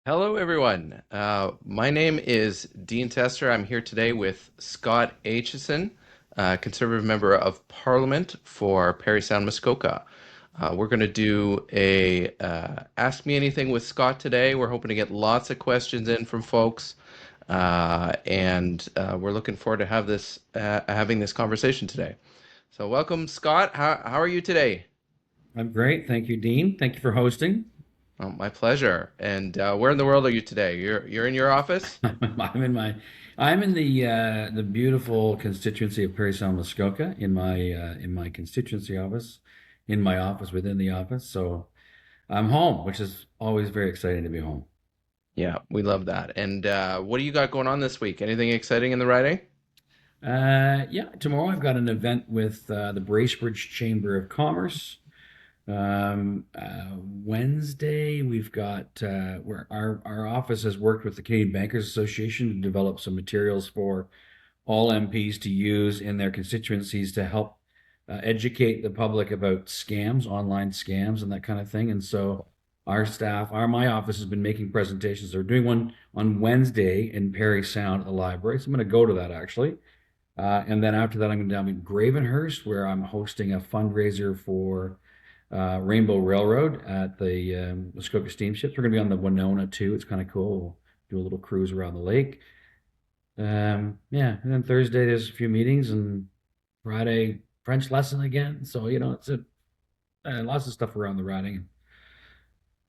Hello, everyone. My name is Dean Tester. I'm here today with Scott Aitchison, Conservative Member of Parliament for Parry Sound, Muskoka. We're going to do a Ask Me Anything with Scott today. We're hoping to get lots of questions in from folks, and we're looking forward to having this conversation today. So, welcome, Scott. How are you today? I'm great. Thank you, Dean. Thank you for hosting. Oh, my pleasure. And where in the world are you today? You're in your office? I'm in my I'm in the beautiful constituency of Parry Sound, Muskoka in my constituency office, in my office within the office. So I'm home, which is always very exciting to be home. Yeah, we love that. And what do you got going on this week? Anything exciting in the writing? Yeah, tomorrow I've got an event with the Bracebridge Chamber of Commerce. Wednesday, we've got where our office has worked with the Canadian Bankers Association to develop some materials for all MPs to use in their constituencies to help educate the public about scams, online scams, and that kind of thing. And so my office has been making presentations. They're doing one on Wednesday in Parry Sound at the library. So I'm going to go to that actually. And then after that, I'm going to down in Gravenhurst, where I'm hosting a fundraiser for Rainbow Railroad at the Muskoka Steamships. We're going to be on the Winona too. It's kind of cool. We'll do a little cruise around the lake. Yeah, and then Thursday there's a few meetings, and Friday French lesson again. So it's lots of stuff around the riding.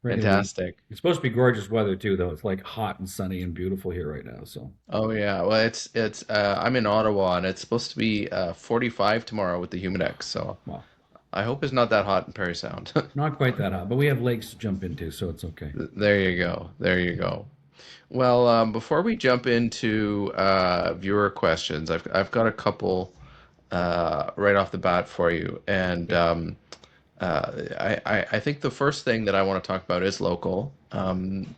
Ready to leave. Fantastic. It's supposed to be gorgeous weather too, though. It's like hot and sunny and beautiful here right now. So Oh yeah. Well, it's I'm in Ottawa and it's supposed to be 45 tomorrow with the Humidex. So well, I hope it's not that hot in Parry Sound. not quite that hot, but we have lakes to jump into, so it's okay. There you go. There you go. Well, before we jump into viewer questions, I've got a couple right off the bat for you, and I think the first thing that I want to talk about is local.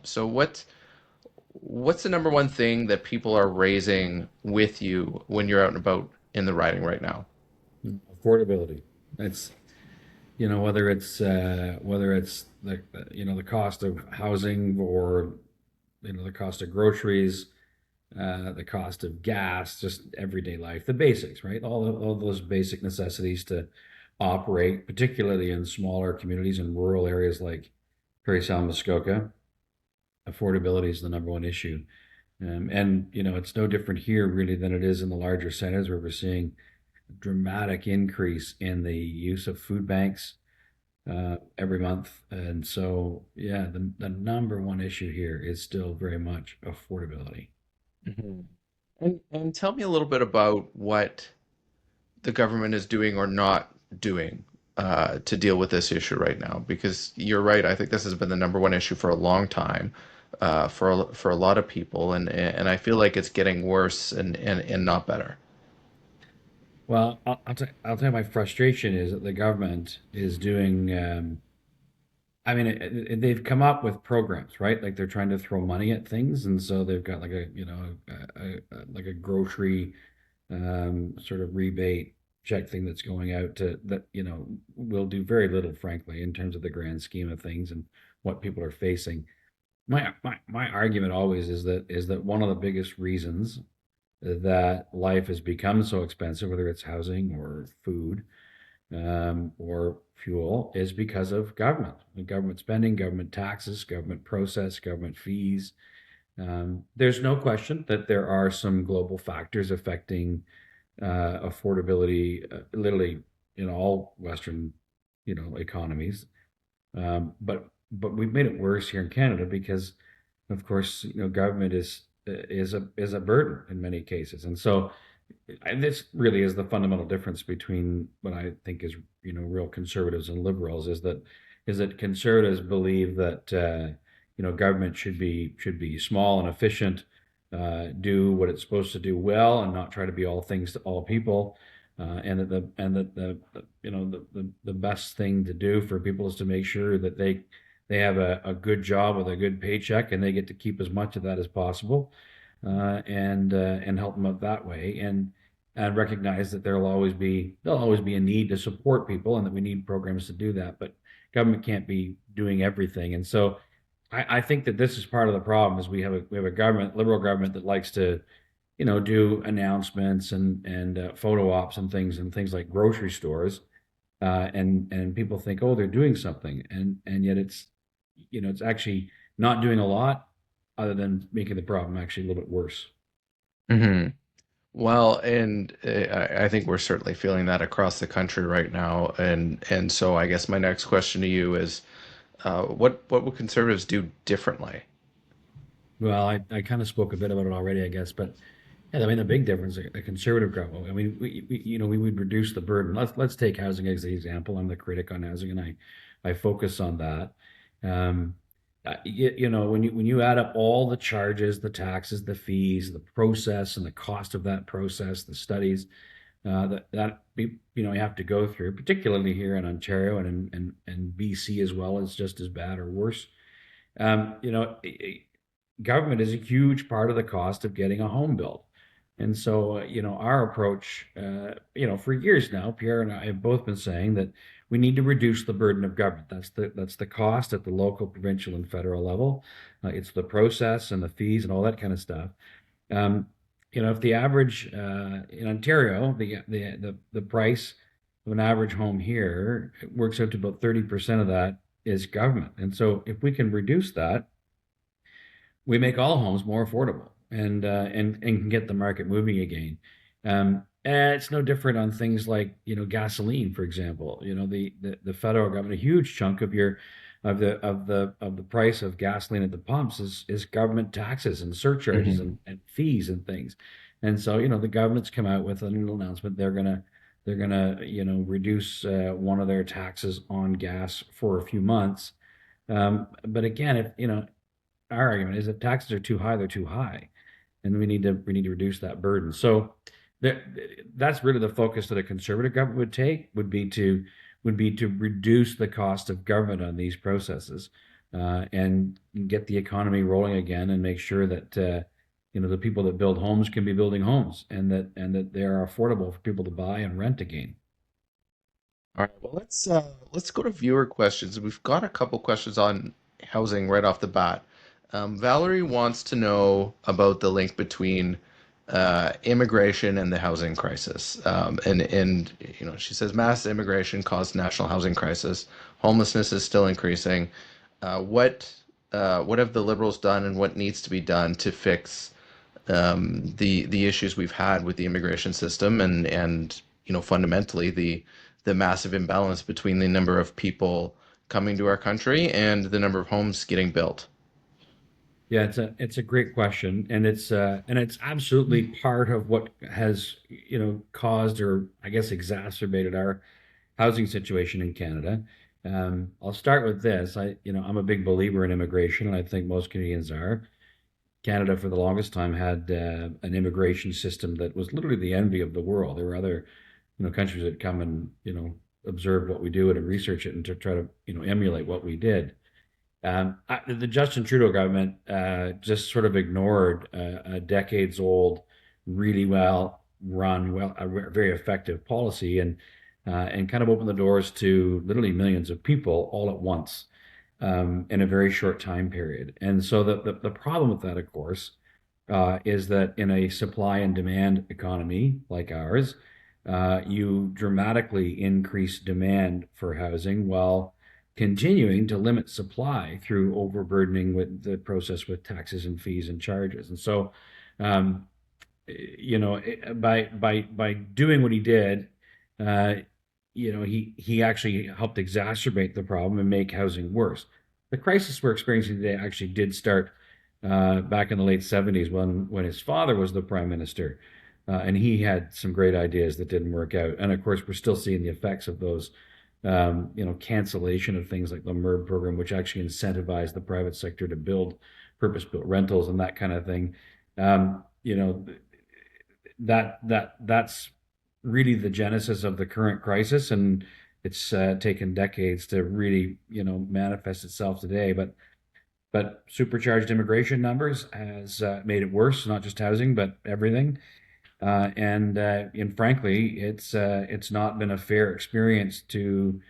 So what's the number one thing that people are raising with you when you're out and about in the riding right now? Affordability. It's whether it's the cost of housing or the cost of groceries, the cost of gas, just everyday life, the basics, right? All those basic necessities to operate, particularly in smaller communities and rural areas like Parry Sound, Muskoka. Affordability is the number one issue. And it's no different here really than it is in the larger centers where we're seeing a dramatic increase in the use of food banks every month. And so, yeah, the number one issue here is still very much affordability. Mhm. And tell me a little bit about what the government is doing or not doing to deal with this issue right now. Because you're right, I think this has been the number one issue for a long time for a lot of people, and I feel like it's getting worse and not better. Well, I'll tell you my frustration is that the government is doing. I mean, they've come up with programs, right? Like they're trying to throw money at things, and so they've got like like a grocery sort of rebate check thing that's going out to that will do very little, frankly, in terms of the grand scheme of things and what people are facing. My argument always is that one of the biggest reasons that life has become so expensive, whether it's housing or food or fuel, is because of government spending, government taxes, government process, government fees. There's no question that there are some global factors affecting affordability, literally in all Western, economies. But we've made it worse here in Canada because, of course, government is a burden in many cases, and so this really is the fundamental difference between what I think is real conservatives and liberals is that conservatives believe that government should be small and efficient, do what it's supposed to do well, and not try to be all things to all people. And the best thing to do for people is to make sure that they have a good job with a good paycheck and they get to keep as much of that as possible, and help them out that way, and recognize that there'll always be a need to support people and that we need programs to do that, but government can't be doing everything. And so I think that this is part of the problem is we have a government, liberal government that likes to, do announcements and photo ops and things like grocery stores, and people think, oh, they're doing something, and yet it's actually not doing a lot, other than making the problem actually a little bit worse. Hmm. Well, and I think we're certainly feeling that across the country right now. And so I guess my next question to you is, what would conservatives do differently? Well, I kind of spoke a bit about it already, I guess, but yeah, I mean the big difference, a conservative government. I mean, we would reduce the burden. Let's take housing as the example. I'm the critic on housing, and I focus on that. Um, when you add up all the charges, the taxes, the fees, the process, and the cost of that process, the studies you have to go through, particularly here in Ontario and BC as well, is just as bad or worse. Um, you know, Government is a huge part of the cost of getting a home built. And so, our approach, for years now, Pierre and I have both been saying that we need to reduce the burden of government. That's the cost at the local, provincial, and federal level. It's the process and the fees and all that kind of stuff. Um, if the average in Ontario, the price of an average home here, it works out to about 30% of that is government. And so, if we can reduce that, we make all homes more affordable and can get the market moving again. And it's no different on things like gasoline, for example. The federal government, a huge chunk of the price of gasoline at the pumps is government taxes and surcharges Hmm. and fees and things. And so the government's come out with a little announcement. They're gonna reduce one of their taxes on gas for a few months. But again, if our argument is that taxes are too high, they're too high, and we need to reduce that burden. So that that's really the focus that a conservative government would take would be to reduce the cost of government on these processes, and get the economy rolling again, and make sure that the people that build homes can be building homes, and that they are affordable for people to buy and rent again. All right, well, let's go to viewer questions. We've got a couple questions on housing right off the bat. Valerie wants to know about the link between immigration and the housing crisis. And she says mass immigration caused national housing crisis. Homelessness is still increasing. What have the Liberals done, and what needs to be done to fix the issues we've had with the immigration system, and fundamentally the massive imbalance between the number of people coming to our country and the number of homes getting built. Yeah, it's a great question, and it's absolutely part of what has caused, or I guess exacerbated, our housing situation in Canada. I'll start with this. I'm a big believer in immigration, and I think most Canadians are. Canada, for the longest time, had an immigration system that was literally the envy of the world. There were other countries that come and observe what we do and research it and to try to emulate what we did. The Justin Trudeau government just sort of ignored a decades old, really well run, a very effective policy, and kind of opened the doors to literally millions of people all at once, in a very short time period. And so the problem with that, of course, is that in a supply and demand economy like ours, you dramatically increase demand for housing while continuing to limit supply through overburdening with the process with taxes and fees and charges. And so, um, by doing what he did, uh, he actually helped exacerbate the problem and make housing worse. The crisis we're experiencing today actually did start back in the late '70s when his father was the prime minister, and he had some great ideas that didn't work out. And of course, we're still seeing the effects of those. Cancellation of things like the MERB program, which actually incentivized the private sector to build purpose-built rentals and that kind of thing. Um, you know, that's really the genesis of the current crisis, and it's taken decades to really manifest itself today. But supercharged immigration numbers has made it worse, not just housing, but everything. And frankly, it's not been a fair experience to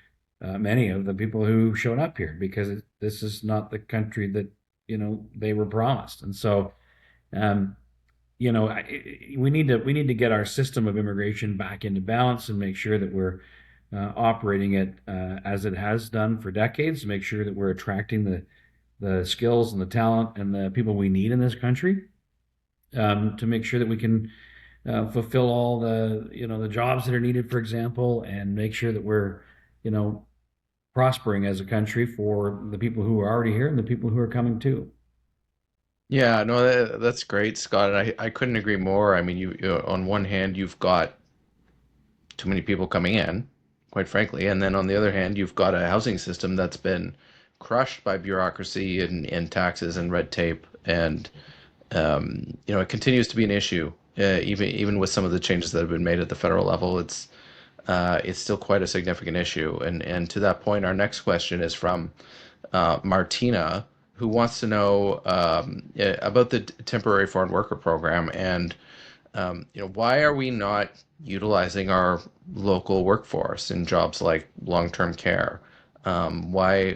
many of the people who showed up here because this is not the country that they were promised. And so um, we need to get our system of immigration back into balance and make sure that we're operating it as it has done for decades. To make sure that we're attracting the skills and the talent and the people we need in this country, to make sure that we can fulfill all the jobs that are needed, for example, and make sure that we're you know prospering as a country for the people who are already here and the people who are coming too. Yeah, no, that's great, Scott. And I couldn't agree more. I mean, on one hand, you've got too many people coming in, quite frankly, and then on the other hand, you've got a housing system that's been crushed by bureaucracy and taxes and red tape, and it continues to be an issue. Even with some of the changes that have been made at the federal level, it's still quite a significant issue. And to that point, our next question is from Martina, who wants to know about the temporary foreign worker program and why are we not utilizing our local workforce in jobs like long-term care? Why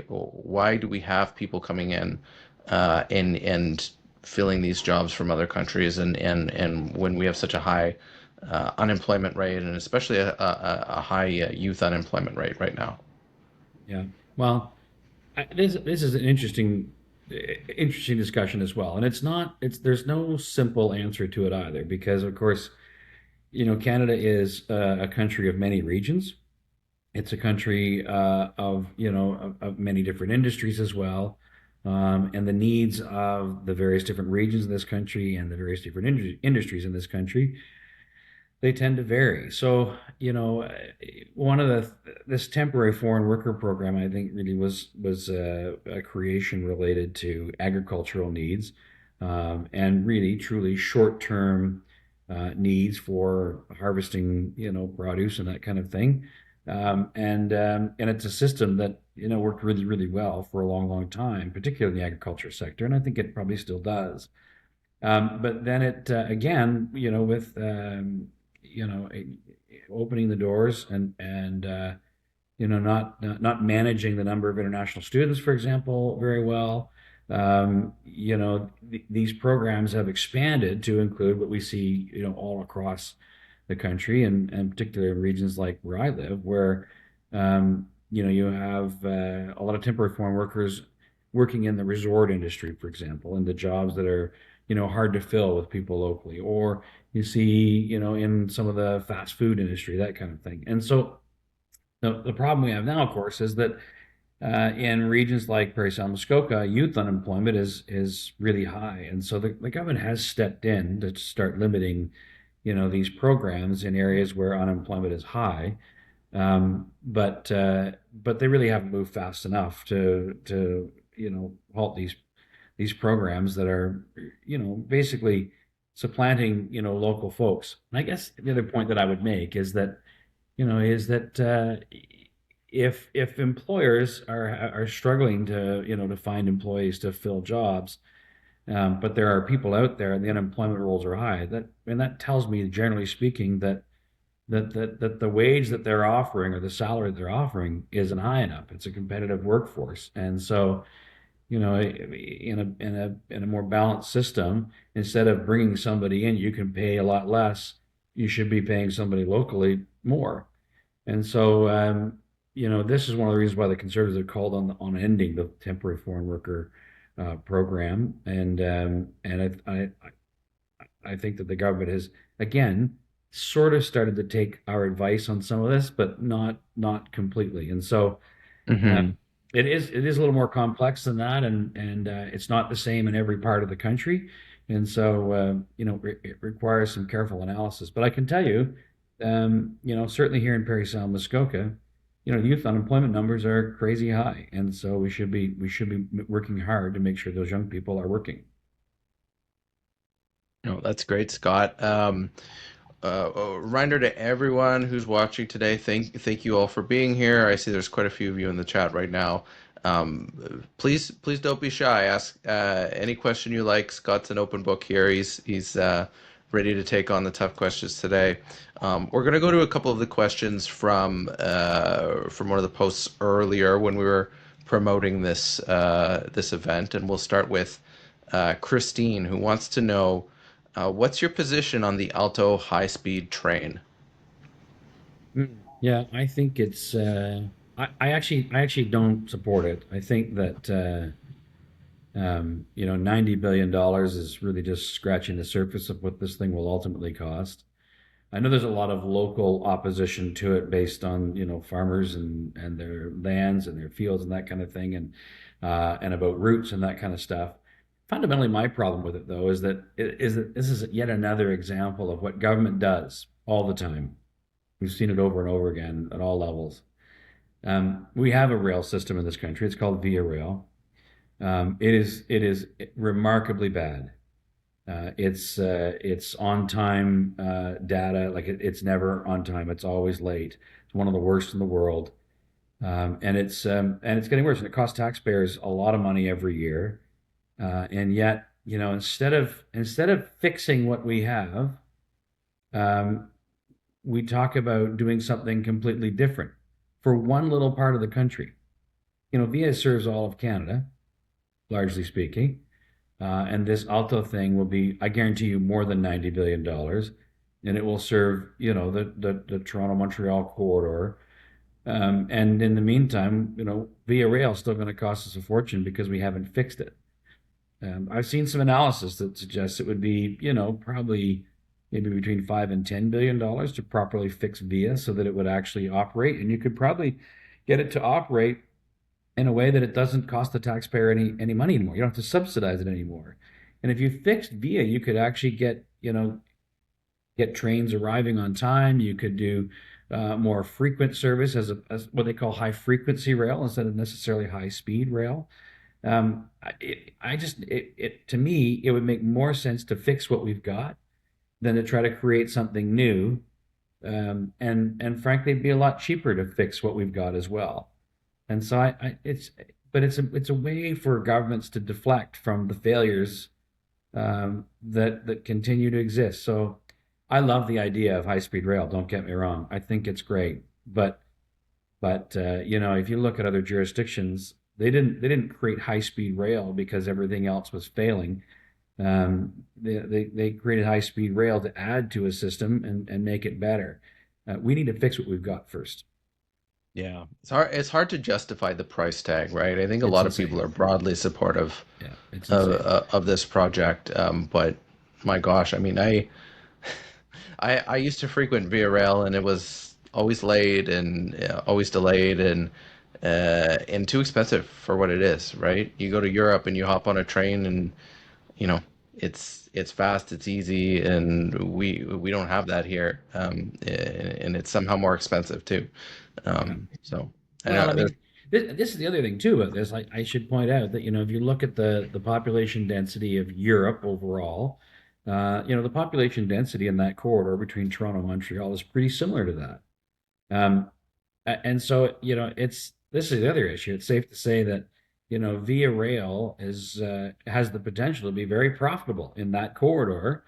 do we have people coming in and filling these jobs from other countries and when we have such a high unemployment rate and especially a high youth unemployment rate right now? Yeah. Well, this is an interesting discussion as well, and it's there's no simple answer to it either because of course Canada is a country of many regions. It's a country of many different industries as well, and the needs of the various different regions in this country and the various different industries in this country, they tend to vary. So, one of this temporary foreign worker program, I think, really was a creation related to agricultural needs, and really truly short term needs for harvesting, produce and that kind of thing. And it's a system that worked really really well for a long long time, particularly in the agriculture sector, and I think it probably still does. But then it again, with you know, opening the doors and not managing the number of international students, for example, very well. These programs have expanded to include what we see, all across the country, and particularly in regions like where I live, where you have a lot of temporary foreign workers working in the resort industry, for example, in the jobs that are hard to fill with people locally, or you see in some of the fast food industry, that kind of thing. And so the problem we have now, of course, is that in regions like Parry Sound, Muskoka, youth unemployment is really high, and so the government has stepped in to start limiting these programs in areas where unemployment is high. But they really haven't moved fast enough to halt these programs that are basically supplanting local folks. And I guess the other point that I would make is that if employers are struggling to find employees to fill jobs, but there are people out there and the unemployment rolls are high, that tells me, generally speaking, that the wage that they're offering or the salary that they're offering isn't high enough. It's a competitive workforce, and so in a more balanced system, instead of bringing somebody in, you can pay a lot less. You should be paying somebody locally more. And so, this is one of the reasons why the Conservatives have called on ending the temporary foreign worker program. And I think that the government has again sort of started to take our advice on some of this, but not completely. And so Hmm. um, it is a little more complex than that, and it's not the same in every part of the country, and so it requires some careful analysis. But I can tell you, certainly here in Parry Sound, Muskoka, youth unemployment numbers are crazy high, and so we should be working hard to make sure those young people are working. No, that's great, Scott. A reminder to everyone who's watching today, thank you all for being here. I see there's quite a few of you in the chat right now. Please don't be shy. Ask any question you like. Scott's an open book here. He's ready to take on the tough questions today. We're going to go to a couple of the questions from one of the posts earlier when we were promoting this event, and we'll start with Christine, who wants to know what's your position on the Alto high-speed train? Yeah, I think it's I actually don't support it. I think that $90 billion is really just scratching the surface of what this thing will ultimately cost. I know there's a lot of local opposition to it based on, farmers and their lands and their fields and that kind of thing, and about roots and that kind of stuff. Fundamentally, my problem with it though is that this is yet another example of what government does all the time. We've seen it over and over again at all levels. We have a rail system in this country. It's called Via Rail. It is remarkably bad. It's on time data. Like it's never on time. It's always late. It's one of the worst in the world, and it's getting worse. And it costs taxpayers a lot of money every year. And yet, instead of fixing what we have, um, we talk about doing something completely different for one little part of the country. VIA serves all of Canada, largely speaking. And this Alto thing will be, I guarantee you, more than $90 billion. And it will serve, the Toronto Montreal corridor. And in the meantime, Via Rail is still going to cost us a fortune because we haven't fixed it. I've seen some analysis that suggests it would be, probably maybe between $5 and $10 billion to properly fix Via so that it would actually operate. And you could probably get it to operate in a way that it doesn't cost the taxpayer any money anymore. You don't have to subsidize it anymore. And if you fixed Via, you could actually get trains arriving on time. You could do more frequent service as what they call high frequency rail instead of necessarily high speed rail. To me, it would make more sense to fix what we've got than to try to create something new. And frankly, it'd be a lot cheaper to fix what we've got as well. And so it's a way for governments to deflect from the failures that continue to exist. So I love the idea of high speed rail. Don't get me wrong. I think it's great, but if you look at other jurisdictions, they didn't create high speed rail because everything else was failing. They created high speed rail to add to a system and make it better. We need to fix what we've got first. Yeah, it's hard to justify the price tag, right? I think a It's lot of people insane. are broadly supportive Yeah, it's of insane. this project, but my gosh, I mean, I used to frequent Via Rail, and it was always late and always delayed and too expensive for what it is, right? You go to Europe and you hop on a train, and you know it's fast, it's easy, and we don't have that here, and it's somehow more expensive too. Yeah. So I Well, know I there's mean, this is the other thing too about this. I should point out that if you look at the population density of Europe overall, the population density in that corridor between Toronto and Montreal is pretty similar to that. Um, and so, it's this is the other issue. It's safe to say that, Via Rail has the potential to be very profitable in that corridor,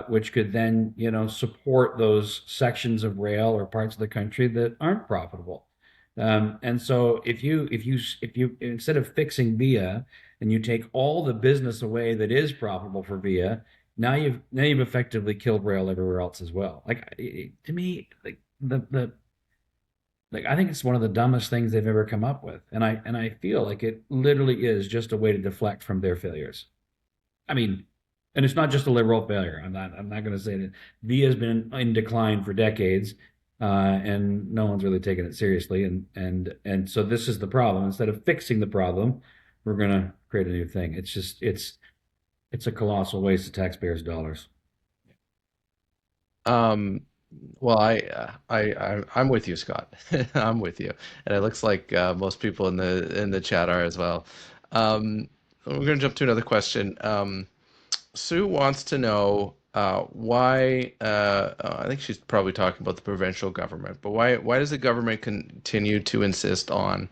which could then, support those sections of rail or parts of the country that aren't profitable. And so if you instead of fixing Via and you take all the business away that is profitable for Via, now you've effectively killed rail everywhere else as well. Like to me, like I think it's one of the dumbest things they've ever come up with, and I feel like it literally is just a way to deflect from their failures. I mean, and it's not just a liberal failure. I'm not going to say that V has been in decline for decades, and no one's really taken it seriously, and so this is the problem. Instead of fixing the problem, we're going to create a new thing. It's a colossal waste of taxpayers' dollars. um well I'm with you, Scott. I'm with you, and it looks like most people in the chat are as well. We're going to jump to another question. Sue wants to know why. I think she's probably talking about the provincial government, but why does the government continue to insist on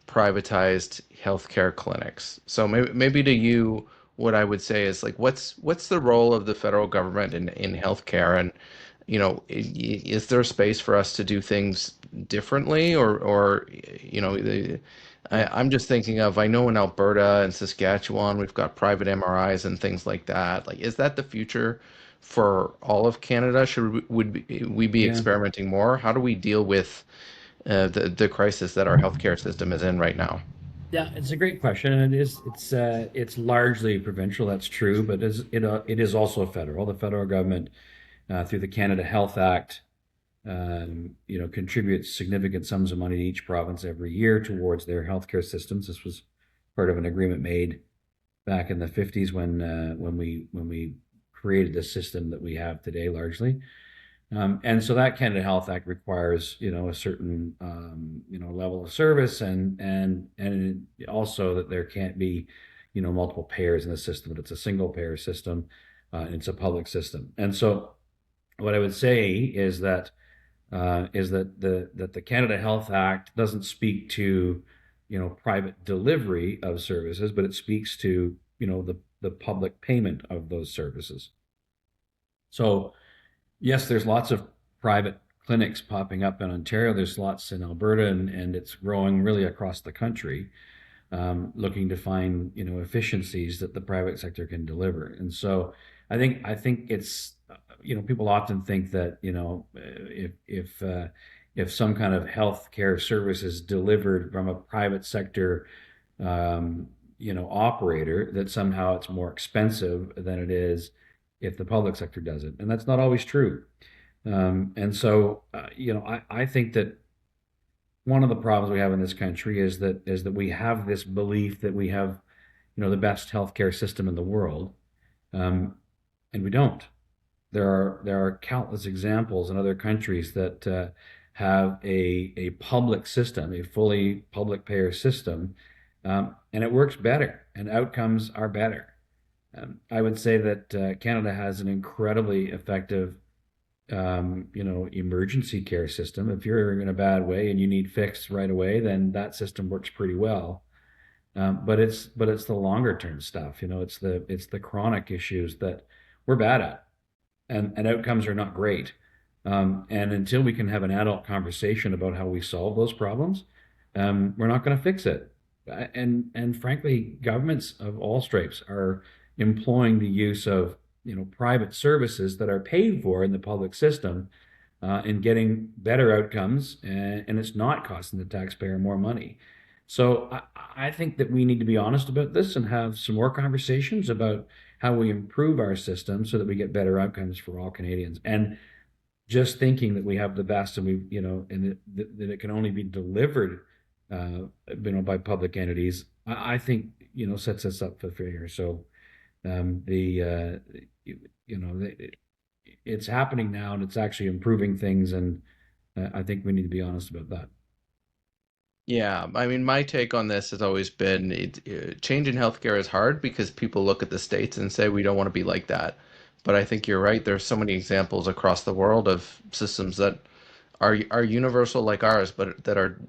privatized healthcare clinics? So maybe to you, what I would say is like, what's the role of the federal government in healthcare, and is there space for us to do things differently, or Yeah. I'm just thinking of, I know in Alberta and Saskatchewan we've got private MRIs and things like that. Like, is that the future for all of Canada? We be Yeah. experimenting more? How do we deal with the crisis that our healthcare system is in right now? Yeah, it's a great question, and it's largely provincial. That's true, but it is also federal. The federal government, through the Canada Health Act, contributes significant sums of money to each province every year towards their healthcare systems. This was part of an agreement made back in the 50s when we created the system that we have today, largely. And so that Canada Health Act requires, a certain, level of service, and also that there can't be, multiple payers in the system. That it's a single payer system, and it's a public system. And so, what I would say is that the Canada Health Act doesn't speak to, private delivery of services, but it speaks to, the public payment of those services. So yes, there's lots of private clinics popping up in Ontario. There's lots in Alberta, and it's growing really across the country, looking to find efficiencies that the private sector can deliver. And so I think it's people often think that if some kind of healthcare service is delivered from a private sector operator, that somehow it's more expensive than it is if the public sector does it, and that's not always true. And so, I think that one of the problems we have in this country is that we have this belief that we have, the best healthcare system in the world, um, and we don't. There are countless examples in other countries that have a public system, a fully public payer system, and it works better, and outcomes are better. I would say that Canada has an incredibly effective emergency care system. If you're in a bad way and you need fixed right away, then that system works pretty well. But it's the longer term stuff. It's the chronic issues that we're bad at, and outcomes are not great. And until we can have an adult conversation about how we solve those problems, we're not going to fix it. And frankly, governments of all stripes are employing the use of private services that are paid for in the public system, and getting better outcomes, and it's not costing the taxpayer more money. So I think that we need to be honest about this and have some more conversations about how we improve our system so that we get better outcomes for all Canadians. And just thinking that we have the best, and that it can only be delivered, by public entities, I think sets us up for failure. So the it's happening now, and it's actually improving things, and I think we need to be honest about that. Yeah, I mean, my take on this has always been change in healthcare is hard because people look at the States and say we don't want to be like that. But I think you're right. There's so many examples across the world of systems that are universal like ours, but that are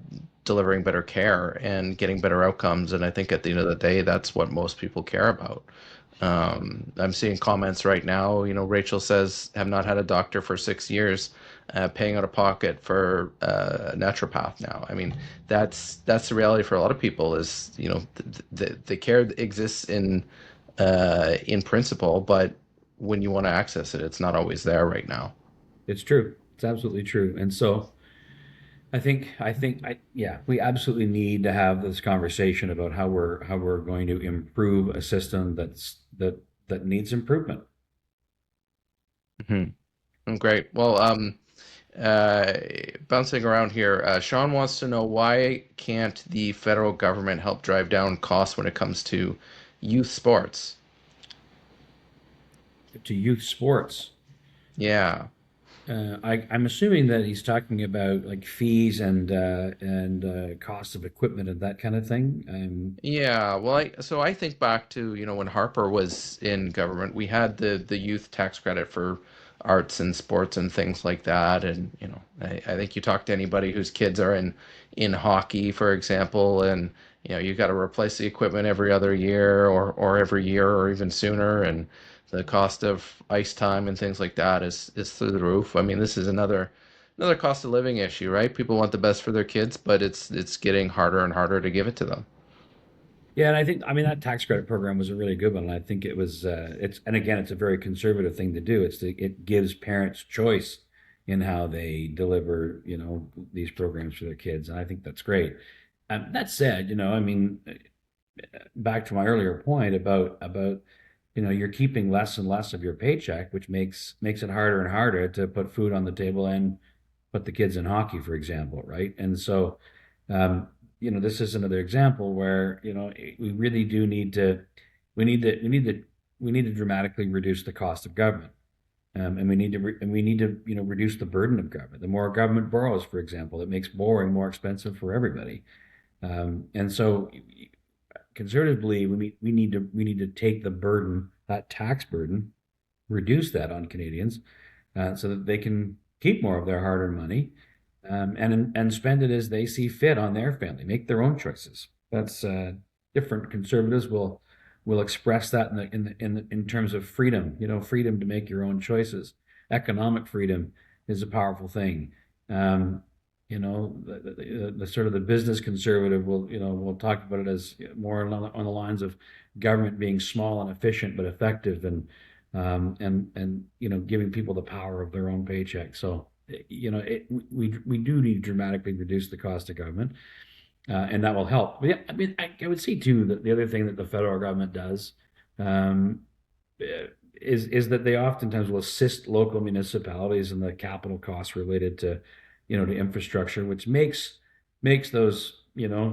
delivering better care and getting better outcomes. And I think at the end of the day, that's what most people care about. I'm seeing comments right now. Rachel says, have not had a doctor for 6 years, paying out of pocket for a naturopath now. I mean, that's the reality for a lot of people. Is the care exists in principle, but when you want to access it, it's not always there right now. It's true. It's absolutely true. And so yeah, we absolutely need to have this conversation about how we're going to improve a system that needs improvement. Great. Well, uh, bouncing around here, Sean wants to know, why can't the federal government help drive down costs when it comes to youth sports? To youth sports. Yeah. I'm assuming that he's talking about like fees and cost of equipment and that kind of thing. Yeah, well, I think back to, when Harper was in government, we had the youth tax credit for arts and sports and things like that. And I think you talk to anybody whose kids are in hockey, for example, and you got to replace the equipment every other year or every year or even sooner, and the cost of ice time and things like that is through the roof. I mean, this is another cost of living issue, right? People want the best for their kids, but it's getting harder and harder to give it to them. Yeah, and I think, I mean, that tax credit program was a really good one. And I think it was, and again, it's a very conservative thing to do. It gives parents choice in how they deliver, these programs for their kids. And I think that's great. That said, I mean, back to my earlier point about, you're keeping less and less of your paycheck, which makes it harder and harder to put food on the table and put the kids in hockey, for example, right? And so, um, this is another example where we really do need to we need to we need to we need to dramatically reduce the cost of government, and we need to reduce the burden of government. The more government borrows, for example, it makes borrowing more expensive for everybody. And so, conservatively, we need to take the burden, that tax burden, reduce that on Canadians, so that they can keep more of their hard-earned money, and spend it as they see fit on their family, make their own choices. That's different conservatives will express that in terms of freedom. Freedom to make your own choices. Economic freedom is a powerful thing. Um, the sort of the business conservative will talk about it as more on the lines of government being small and efficient but effective, and giving people the power of their own paycheck. So we do need to dramatically reduce the cost of government, and that will help. But yeah, I mean, I would see too that the other thing that the federal government does, um, is that they oftentimes will assist local municipalities in the capital costs related to infrastructure, which makes those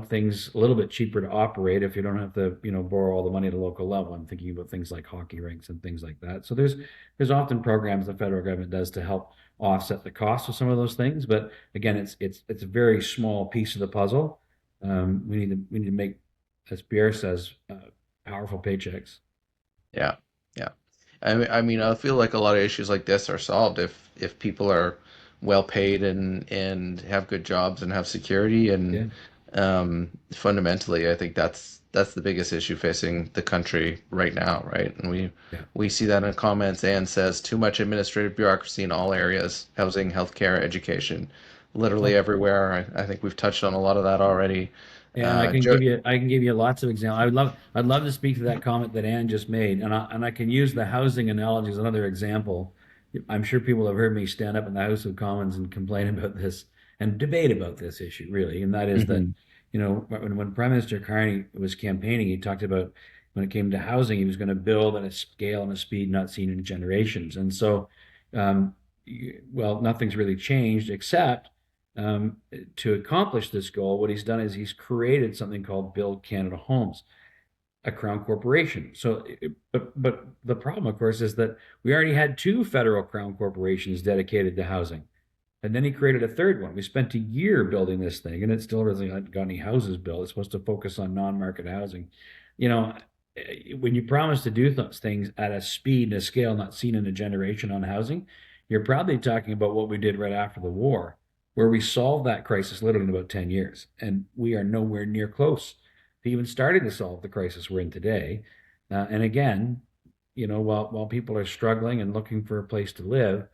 things a little bit cheaper to operate if you don't have to borrow all the money at a local level. I'm thinking about things like hockey rinks and things like that. So there's often programs the federal government does to help offset the cost of some of those things. But again, it's a very small piece of the puzzle. We need to make, as Pierre says, powerful paychecks. Yeah, yeah. I mean, I feel like a lot of issues like this are solved if people are well paid and have good jobs and have security. And Yeah, fundamentally, I think that's the biggest issue facing the country right now, right? And we yeah. we see that in comments. Anne says too much administrative bureaucracy in all areas: housing, healthcare, education, literally Oh, everywhere. I think we've touched on a lot of that already. and I can Joe, give you lots of examples. I'd love to speak to that comment that Ann just made, and I can use the housing analogy as another example. I'm sure people have heard me stand up in the House of Commons and complain about this and debate about this issue, really, and that is that Mhm. when Prime Minister Carney was campaigning, he talked about when it came to housing, he was going to build at a scale and a speed not seen in generations, and so, um, well, nothing's really changed except, um, to accomplish this goal, what he's done is he's created something called Build Canada Homes, a crown corporation. So, but the problem, of course, is that we already had two federal crown corporations dedicated to housing, and then he created a third one. We spent a year building this thing, and it still hasn't got any houses built. It's supposed to focus on non-market housing. You know, when you promise to do those things at a speed and a scale not seen in a generation on housing, you're probably talking about what we did right after the war, where we solved that crisis literally in about 10 years. And we are nowhere near close to even starting to solve the crisis we're in today. And again, while people are struggling and looking for a place to live,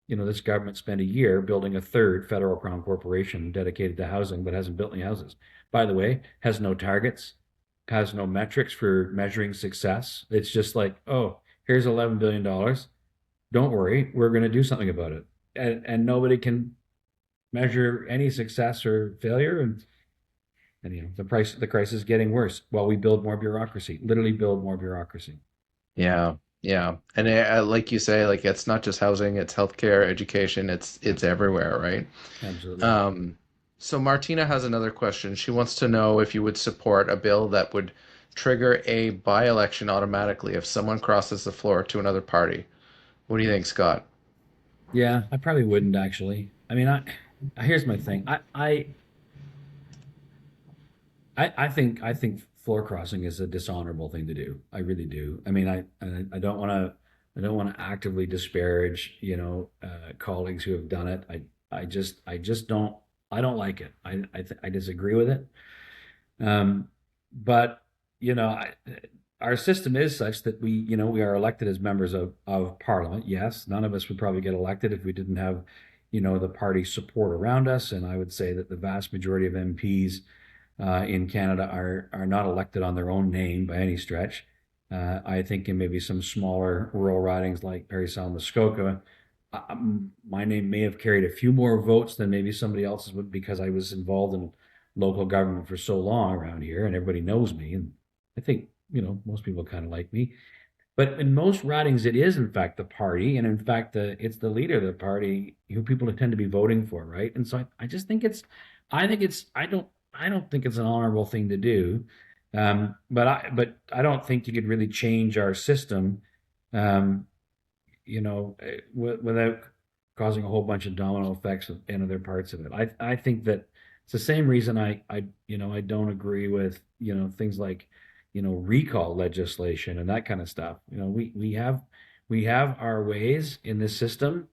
this government spent a year building a third federal crown corporation dedicated to housing, but hasn't built any houses. By the way, has no targets, has no metrics for measuring success. It's just like, oh, here's $11 billion. Don't worry, we're going to do something about it. And nobody can measure any success or failure. And the crisis is getting worse while we build more bureaucracy, literally build more bureaucracy. Yeah, yeah. And like you say, like it's not just housing, it's healthcare, education, it's everywhere, right? Absolutely. Um, so Martina has another question. She wants to know if you would support a bill that would trigger a by-election automatically if someone crosses the floor to another party. What do you think, Scott? Yeah, I probably wouldn't actually. I mean, here's my thing. I think floor crossing is a dishonorable thing to do. I really do. I mean, I don't want to I don't want to actively disparage, colleagues who have done it. I just don't like it. I disagree with it. But you know, I, our system is such that we are elected as members of parliament. Yes, none of us would probably get elected if we didn't have, the party support around us. And I would say that the vast majority of MPs in Canada are not elected on their own name by any stretch. I think in maybe some smaller rural ridings like Parry Sound-Muskoka, my name may have carried a few more votes than maybe somebody else's would because I was involved in local government for so long around here, and everybody knows me, and I think most people kind of like me. But in most ridings, it is in fact the party, and in fact, it's the leader of the party who people tend to be voting for, right? And so I just think I don't think it's an honorable thing to do. But I don't think you could really change our system, um, without causing a whole bunch of domino effects in other parts of it. I think that it's the same reason I don't agree with things like recall legislation and that kind of stuff. We have our ways in this system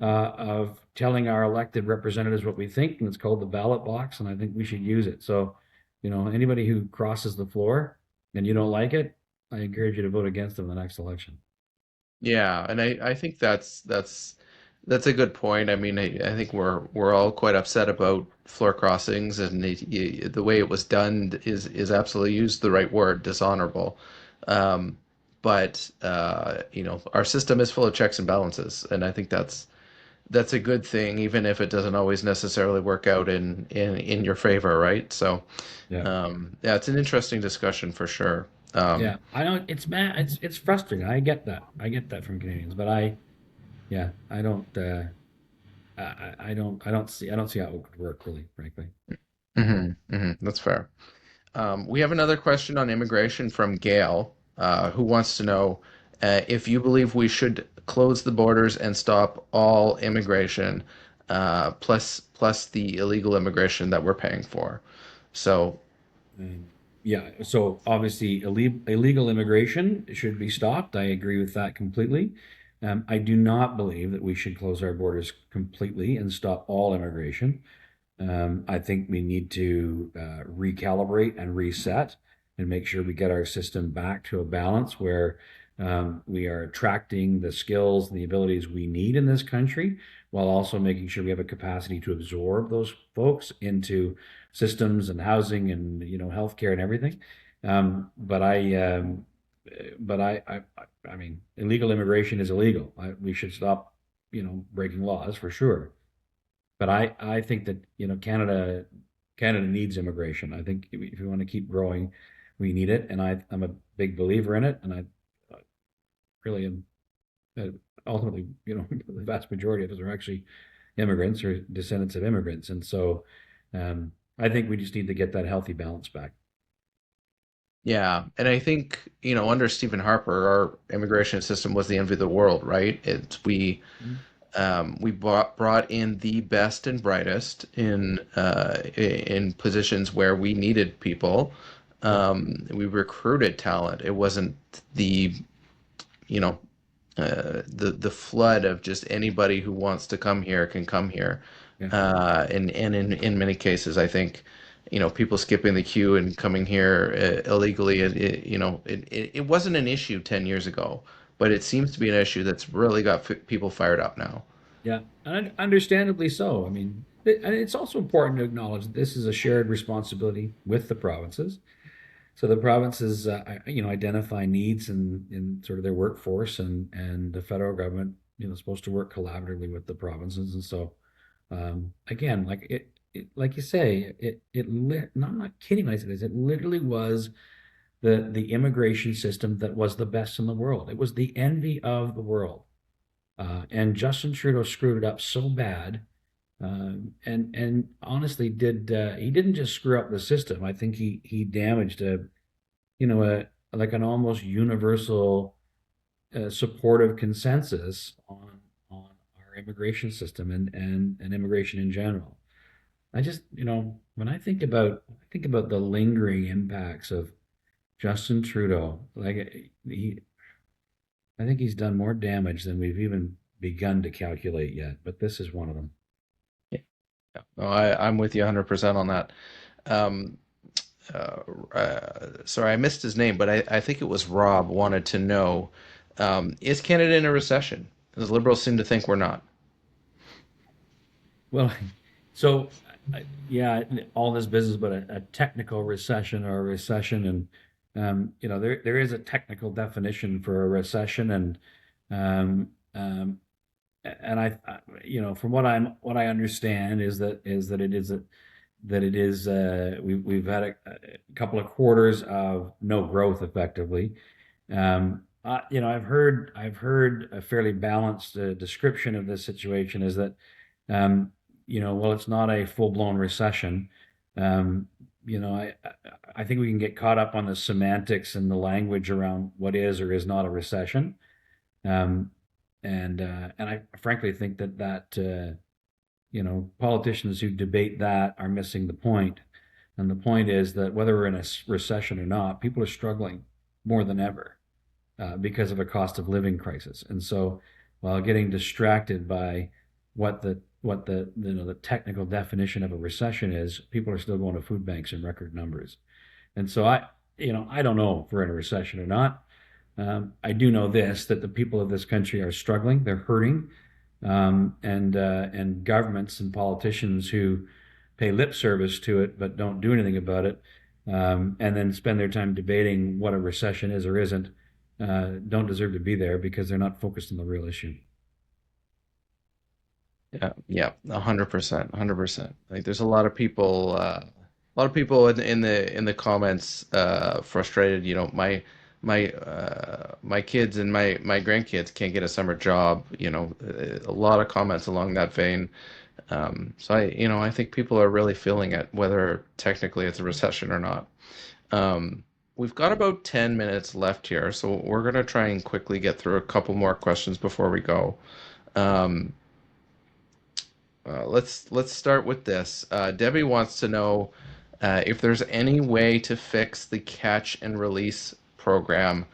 of telling our elected representatives what we think, and it's called the ballot box, and I think we should use it. So, anybody who crosses the floor and you don't like it, I encourage you to vote against them in the next election. Yeah, and I think that's a good point. I mean, I think we're all quite upset about floor crossings, and the way it was done is absolutely used the right word, dishonorable. Um, but our system is full of checks and balances, and I think that's a good thing, even if it doesn't always necessarily work out in your favor, right? So, Yeah. yeah, it's an interesting discussion for sure. Yeah, I don't. It's mad. It's frustrating. I get that. I get that from Canadians, but yeah, I don't. I don't see how it would work really, frankly. That's fair. We have another question on immigration from Gail, who wants to know if you believe we should close the borders and stop all immigration, plus the illegal immigration that we're paying for. So, Yeah, so obviously illegal immigration should be stopped. I agree with that completely. I do not believe that we should close our borders completely and stop all immigration. I think we need to recalibrate and reset and make sure we get our system back to a balance where we are attracting the skills and the abilities we need in this country, while also making sure we have a capacity to absorb those folks into systems and housing and healthcare and everything. But I mean, illegal immigration is illegal. We should stop, breaking laws for sure. But I think that Canada needs immigration. I think if we want to keep growing, we need it, and I'm a big believer in it, and I really am. Uh, Ultimately, the vast majority of us are actually immigrants or descendants of immigrants, and so I think we just need to get that healthy balance back. yeah, and I think, under Stephen Harper, our immigration system was the envy of the world, right? We brought in the best and brightest in positions where we needed people. Yeah, We recruited talent. It wasn't the you know the flood of just anybody who wants to come here can come here. yeah, And in many cases, I think people skipping the queue and coming here illegally. It wasn't an issue 10 years ago, but it seems to be an issue that's really got people fired up now. yeah, and understandably so. I mean, and it's also important to acknowledge that this is a shared responsibility with the provinces. So the provinces, identify needs in sort of their workforce, and the federal government, is supposed to work collaboratively with the provinces. And so, again, like you say, no, I'm not kidding when I say this. It literally was the immigration system that was the best in the world. It was the envy of the world. And Justin Trudeau screwed it up so bad. And honestly, he didn't just screw up the system. I think he damaged like an almost universal supportive consensus on our immigration system and immigration in general. I just, when I think about the lingering impacts of Justin Trudeau, like I think he's done more damage than we've even begun to calculate yet, but this is one of them. Yeah. Yeah. No, I'm with you 100% on that. Um, Sorry, I missed his name, but I think it was Rob wanted to know, is Canada in a recession? Because liberals seem to think we're not. Well, so yeah, all this business, but a technical recession or a recession, and there is a technical definition for a recession, um, um, from what I understand is that we've had a couple of quarters of no growth effectively. I've heard a fairly balanced description of this situation is that um, well, it's not a full blown recession. Um, I think we can get caught up on the semantics and the language around what is or is not a recession. Um, and I frankly think that politicians who debate that are missing the point. And the point is that whether we're in a recession or not, people are struggling more than ever because of a cost of living crisis. And so, while getting distracted by what the technical definition of a recession is, people are still going to food banks in record numbers. And so I don't know if we're in a recession or not. I do know this that the people of this country are struggling, they're hurting, and governments and politicians who pay lip service to it but don't do anything about it, and then spend their time debating what a recession is or isn't, don't deserve to be there because they're not focused on the real issue. Yeah, yeah, 100%, 100%. Like there's a lot of people in the comments frustrated. You know, my kids and my grandkids can't get a summer job. You know, a lot of comments along that vein. So I think people are really feeling it, whether technically it's a recession or not. We've got about 10 minutes left here, so we're gonna try and quickly get through a couple more questions before we go. Um, let's start with this. Debbie wants to know if there's any way to fix the catch and release program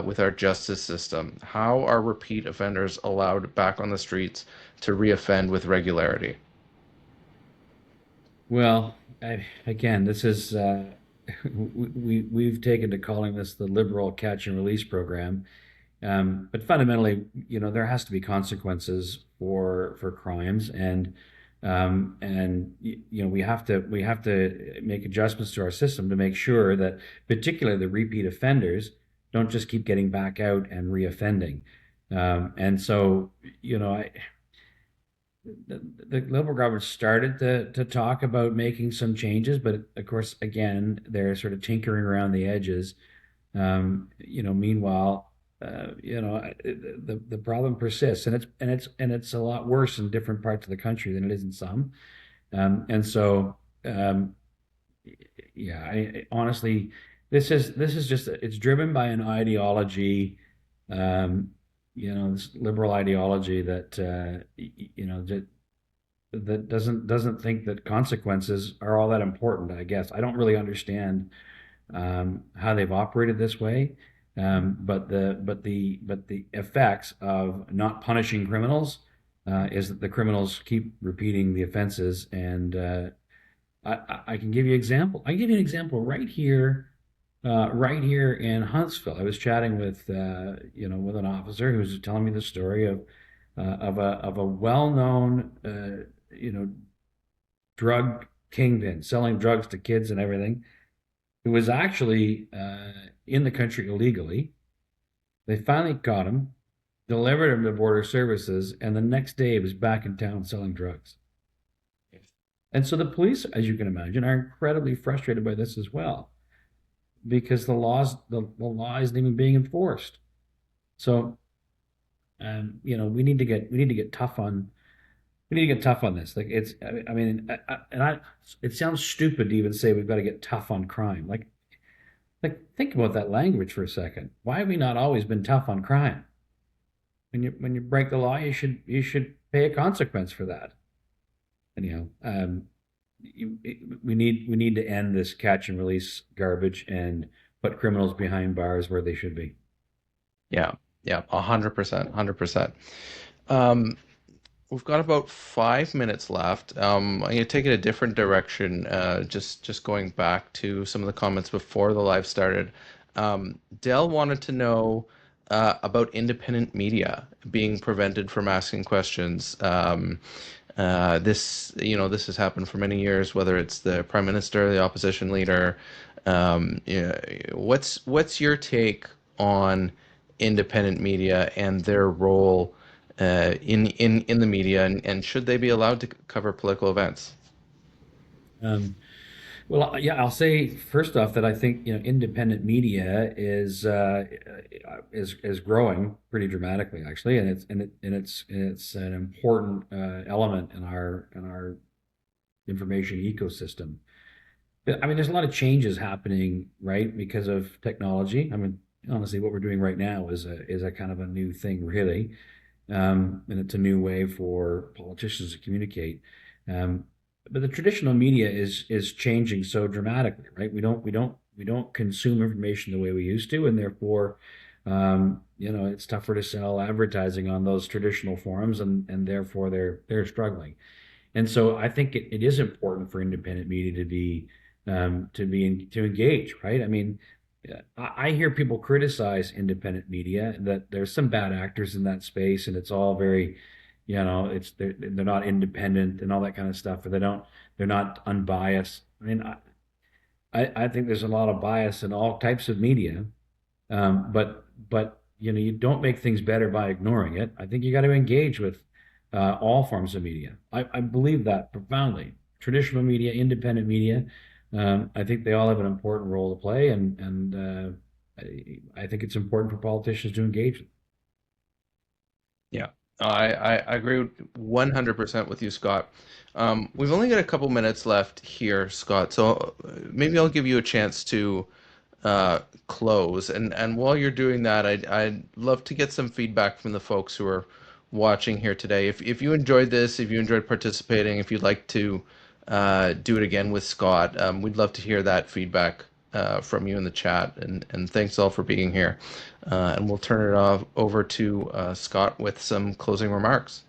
with our justice system. How are repeat offenders allowed back on the streets to reoffend with regularity? Well, again, this is we've taken to calling this the liberal catch and release program. But fundamentally, there has to be consequences for crimes, and we have to make adjustments to our system to make sure that, particularly the repeat offenders, don't just keep getting back out and reoffending. And so, the Liberal government started to talk about making some changes, but of course, again, they're sort of tinkering around the edges. Meanwhile, the problem persists, and it's a lot worse in different parts of the country than it is in some. And so, um, yeah, honestly, this is just it's driven by an ideology, this liberal ideology that doesn't think that consequences are all that important. I guess I don't really understand how they've operated this way. But the effects of not punishing criminals is that the criminals keep repeating the offenses. And I can give you example. I can give you an example right here in Huntsville. I was chatting with an officer who was telling me the story of a well-known drug kingpin selling drugs to kids and everything, who was actually in the country illegally. They finally caught him, delivered him to border services, and the next day he was back in town selling drugs. And so the police, as you can imagine, are incredibly frustrated by this as well, because the law isn't even being enforced. So we need to get tough on this. Like I mean, it sounds stupid to even say we've got to get tough on crime. Like, think about that language for a second. Why have we not always been tough on crime? When you break the law, you should pay a consequence for that. Anyhow, we need to end this catch and release garbage and put criminals behind bars where they should be. Yeah. Yeah, 100%, 100%. Um, we've got about 5 minutes left. I'm going to take it a different direction. Just going back to some of the comments before the live started. Dell wanted to know about independent media being prevented from asking questions. This has happened for many years, whether it's the prime minister, the opposition leader. Yeah, what's your take on independent media and their role in the media, and should they be allowed to cover political events? Um, Well, yeah, I'll say first off that I think independent media is growing pretty dramatically actually, and it's an important element in our information ecosystem. I mean, there's a lot of changes happening, right, because of technology. I mean, honestly, what we're doing right now is a kind of a new thing, really, and it's a new way for politicians to communicate. Um, but the traditional media is changing so dramatically, right? We don't consume information the way we used to, and therefore, it's tougher to sell advertising on those traditional forums, and therefore they're struggling. And so I think it is important for independent media to engage, right? I mean, I hear people criticize independent media that there's some bad actors in that space, and it's all very, they're not independent and all that kind of stuff, or they're not unbiased. I mean, I think there's a lot of bias in all types of media, but you don't make things better by ignoring it. I think you got to engage with all forms of media. I believe that profoundly. Traditional media, independent media, I think they all have an important role to play, and I think it's important for politicians to engage. Yeah, I agree 100% with you, Scott. We've only got a couple minutes left here, Scott, so maybe I'll give you a chance to close. And while you're doing that, I'd love to get some feedback from the folks who are watching here today. If you enjoyed this, if you enjoyed participating, if you'd like to do it again with Scott, we'd love to hear that feedback from you in the chat. And thanks all for being here. And we'll turn it off over to Scott with some closing remarks.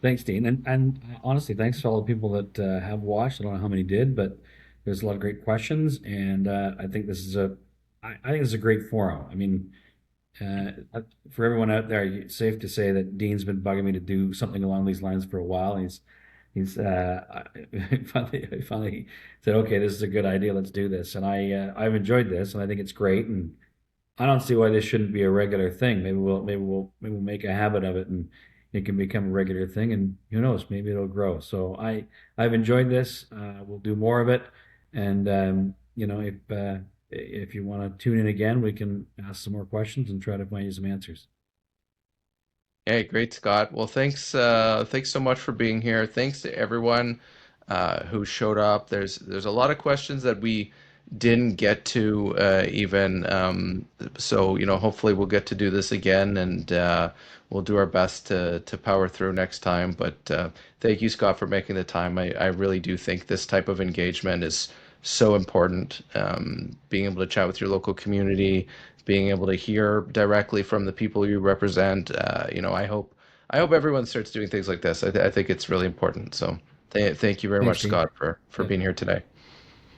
Thanks, Dean. And honestly, thanks to all the people that have watched. I don't know how many did, but there's a lot of great questions, and I think this is a great forum. I mean, for everyone out there, it's safe to say that Dean's been bugging me to do something along these lines for a while. He's finally said, "Okay, this is a good idea. Let's do this." And I've enjoyed this, and I think it's great. And I don't see why this shouldn't be a regular thing. Maybe we'll make a habit of it, and it can become a regular thing. And who knows, maybe it'll grow. So I've enjoyed this. We'll do more of it. And if you want to tune in again, we can ask some more questions and try to find you some answers. Hey, great, Scott. Well, thanks so much for being here. Thanks to everyone who showed up. There's a lot of questions that we didn't get to even. So hopefully we'll get to do this again, and we'll do our best to power through next time. But thank you, Scott, for making the time. I really do think this type of engagement is so important. Being able to chat with your local community, being able to hear directly from the people you represent. I hope everyone starts doing things like this. I think it's really important. So thank you very Thanks, much, Dean. Scott, for Yeah. being here today.